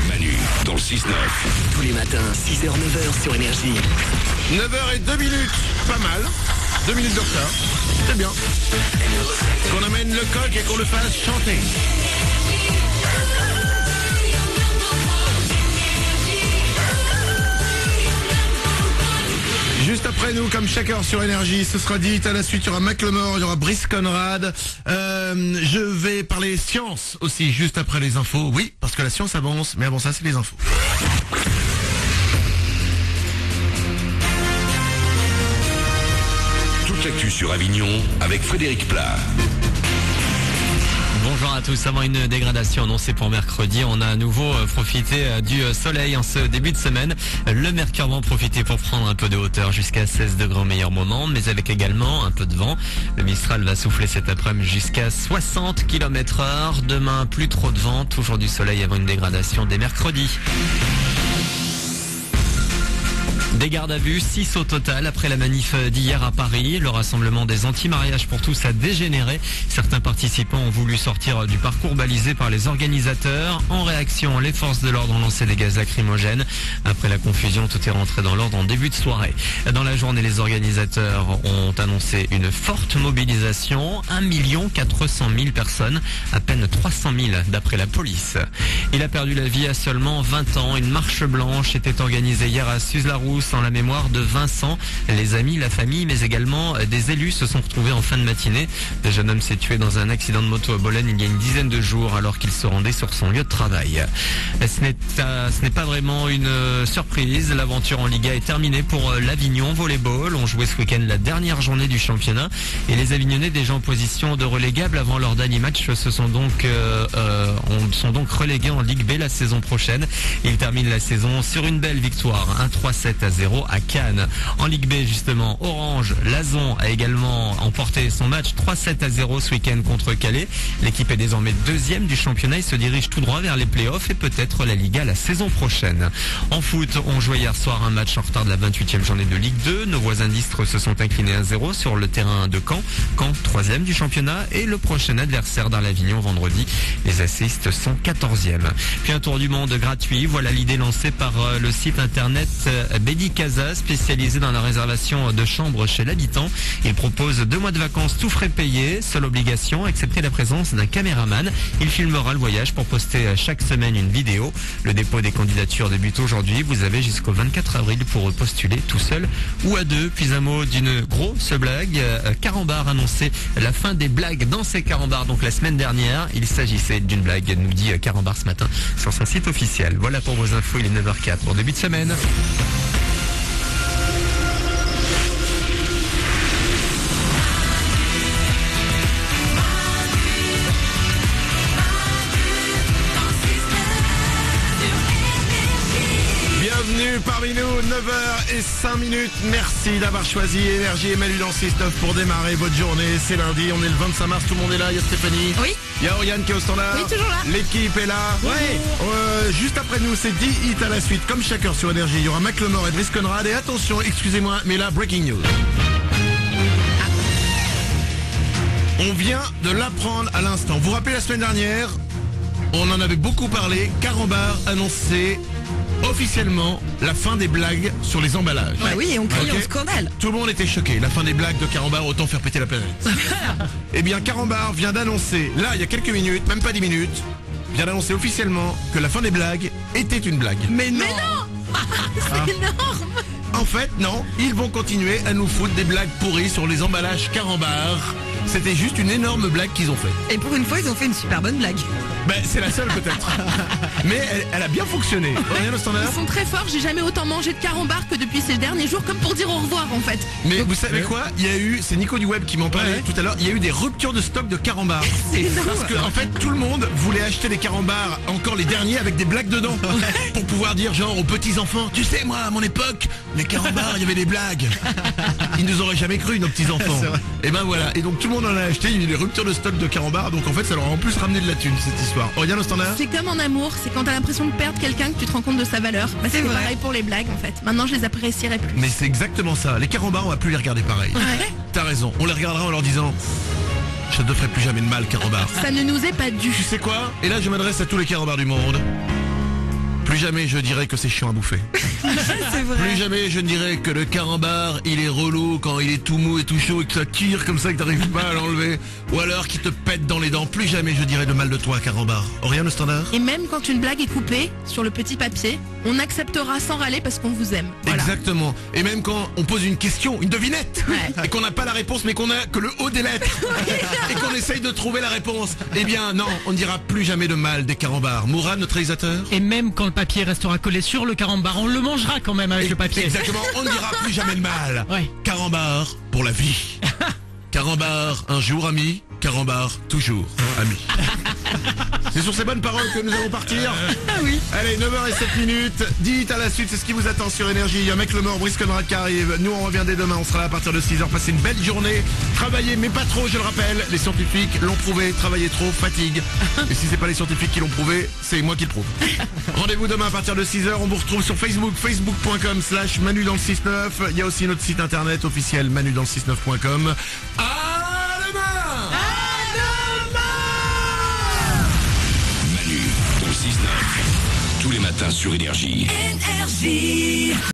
Manu, dans le 6-9. Tous les matins, 6h, 9h sur Énergie. 9h02, pas mal. 2 minutes de retard, c'est bien. Qu'on amène le coq et qu'on le fasse chanter. Juste après nous, comme chaque heure sur Énergie, ce sera dit. À la suite, il y aura Macklemore, il y aura Brice Conrad. Je vais parler science aussi, juste après les infos. Oui, parce que la science avance, mais avant ça, c'est les infos. Toute l'actu sur Avignon avec Frédéric Plat. Bonjour à tous. Avant une dégradation annoncée pour mercredi, on a à nouveau profité du soleil en ce début de semaine. Le mercure va en profiter pour prendre un peu de hauteur jusqu'à 16 degrés au meilleur moment, mais avec également un peu de vent. Le Mistral va souffler cet après-midi jusqu'à 60 km/h. Demain, plus trop de vent, toujours du soleil avant une dégradation dès mercredi. Des gardes à vue, 6 au total après la manif d'hier à Paris. Le rassemblement des anti-mariages pour tous a dégénéré. Certains participants ont voulu sortir du parcours balisé par les organisateurs. En réaction, les forces de l'ordre ont lancé des gaz lacrymogènes. Après la confusion, tout est rentré dans l'ordre en début de soirée. Dans la journée, les organisateurs ont annoncé une forte mobilisation. 1 400 000 personnes, à peine 300 000 d'après la police. Il a perdu la vie à seulement 20 ans. Une marche blanche était organisée hier à Suse-la-Rousse en la mémoire de Vincent. Les amis, la famille, mais également des élus se sont retrouvés en fin de matinée. Le jeune homme s'est tué dans un accident de moto à Bologne il y a une dizaine de jours alors qu'il se rendait sur son lieu de travail. Ce n'est pas vraiment une surprise. L'aventure en Liga est terminée pour l'Avignon Volleyball. On jouait ce week-end la dernière journée du championnat et les Avignonnais déjà en position de relégable avant leur dernier match sont donc relégués en Ligue B la saison prochaine. Ils terminent la saison sur une belle victoire, 1-3-7-0 à Cannes. En Ligue B justement, Orange, Lazon a également emporté son match 3-7-0 ce week-end contre Calais. L'équipe est désormais deuxième du championnat et se dirige tout droit vers les playoffs et peut-être la Liga la saison prochaine. En foot, on jouait hier soir un match en retard de la 28e journée de Ligue 2. Nos voisins d'Istres se sont inclinés 1-0 sur le terrain de Caen. Caen, troisième du championnat et le prochain adversaire dans l'Avignon vendredi. Les assistes sont 14e. Puis un tour du monde gratuit. Voilà l'idée lancée par le site internet Bedi Casa, spécialisé dans la réservation de chambres chez l'habitant. Il propose 2 mois de vacances tout frais payés, seule obligation, accepter la présence d'un caméraman. Il filmera le voyage pour poster chaque semaine une vidéo. Le dépôt des candidatures débute aujourd'hui. Vous avez jusqu'au 24 avril pour postuler tout seul ou à 2. Puis un mot d'une grosse blague. Carambar annonçait la fin des blagues dans ses carambars, donc la semaine dernière. Il s'agissait d'une blague, nous dit Carambar ce matin sur son site officiel. Voilà pour vos infos, il est 9h04 pour début de semaine. Bienvenue parmi nous, 9h05. Merci d'avoir choisi Énergie et Manu dans le 6-9 pour démarrer votre journée. C'est lundi, on est le 25 mars, tout le monde est là. Il y a Stéphanie. Oui. Il y a Oriane qui est au standard. Oui, toujours là. L'équipe est là. Ouais. Juste après nous, c'est 10 hits à la suite. Comme chaque heure sur Énergie, il y aura Macklemore et Brice Conrad. Et attention, excusez-moi, mais là, breaking news. On vient de l'apprendre à l'instant. Vous vous rappelez la semaine dernière, on en avait beaucoup parlé. Carambar annonçait officiellement la fin des blagues sur les emballages. Bah oui, et on criait Ok. au scandale. Tout le monde était choqué. La fin des blagues de Carambar, autant faire péter la planète. Eh bien, Carambar vient d'annoncer, là, il y a quelques minutes, même pas 10 minutes, vient d'annoncer officiellement que la fin des blagues était une blague. Mais non. C'est énorme. En fait, non, ils vont continuer à nous foutre des blagues pourries sur les emballages Carambar. C'était juste une énorme blague qu'ils ont fait. Et pour une fois, ils ont fait une super bonne blague. Ben, c'est la seule peut-être. Mais elle a bien fonctionné. Rien au standard. Ils sont très forts, j'ai jamais autant mangé de carambar que depuis ces derniers jours, comme pour dire au revoir en fait. Mais vous savez quoi? Il y a eu, c'est Nico du Web qui m'en parlait tout à l'heure, il y a eu des ruptures de stock de Carambar. Parce que en fait tout le monde voulait acheter des Carambars, encore les derniers avec des blagues dedans. Pour pouvoir dire genre aux petits enfants, tu sais moi à mon époque, les Carambars il y avait des blagues. Ils nous auraient jamais cru nos petits enfants. Et ben voilà, et donc tout le monde en a acheté, il y a eu des ruptures de stock de Carambars, donc en fait ça leur a en plus ramené de la thune cette histoire. Oriane au standard. C'est comme en amour, c'est quand t'as l'impression de perdre quelqu'un que tu te rends compte de sa valeur. Bah, c'est vrai. pareil pour les blagues en fait. Maintenant je les apprécierai plus. Mais c'est exactement ça, les Carambars on va plus les regarder pareil. Ouais. T'as raison, on les regardera en leur disant, je ne te ferai plus jamais de mal Carambar. Ça ne nous est pas dû. Tu sais quoi? Et là je m'adresse à tous les Carambars du monde. Plus jamais je dirais que c'est chiant à bouffer. C'est vrai. Plus jamais je ne dirais que le carambar, il est relou quand il est tout mou et tout chaud et que ça tire comme ça que t'arrives pas à l'enlever. Ou alors qu'il te pète dans les dents. Plus jamais je dirais de mal de toi, carambar. Oriane, le standard? Et même quand une blague est coupée sur le petit papier, on acceptera sans râler parce qu'on vous aime. Voilà. Exactement. Et même quand on pose une question, une devinette, Ouais. et qu'on n'a pas la réponse, mais qu'on a que le haut des lettres, et qu'on essaye de trouver la réponse, eh bien non, on ne dira plus jamais de mal des carambars. Mourad, notre réalisateur? Et même quand le papier restera collé sur le carambar, on le mangera quand même avec le papier. Exactement, on ne dira plus jamais de mal. Ouais. Carambar pour la vie. Carambar un jour ami, carambar toujours ami. C'est sur ces bonnes paroles que nous allons partir. Ah oui. Allez, 9h07. Dites à la suite, c'est ce qui vous attend sur Énergie. Il y a Mec le Mort, Brice Conrad qui arrive. Nous, on revient dès demain. On sera là à partir de 6h. Passez une belle journée. Travaillez, mais pas trop, je le rappelle. Les scientifiques l'ont prouvé. Travailler trop, fatigue. Et si c'est pas les scientifiques qui l'ont prouvé, c'est moi qui le prouve. Rendez-vous demain à partir de 6h. On vous retrouve sur Facebook, facebook.com/Manu dans le 6-9. Il y a aussi notre site internet officiel manudansle69.com. À demain! Manu dans le 6-9. Tous les matins sur Énergie.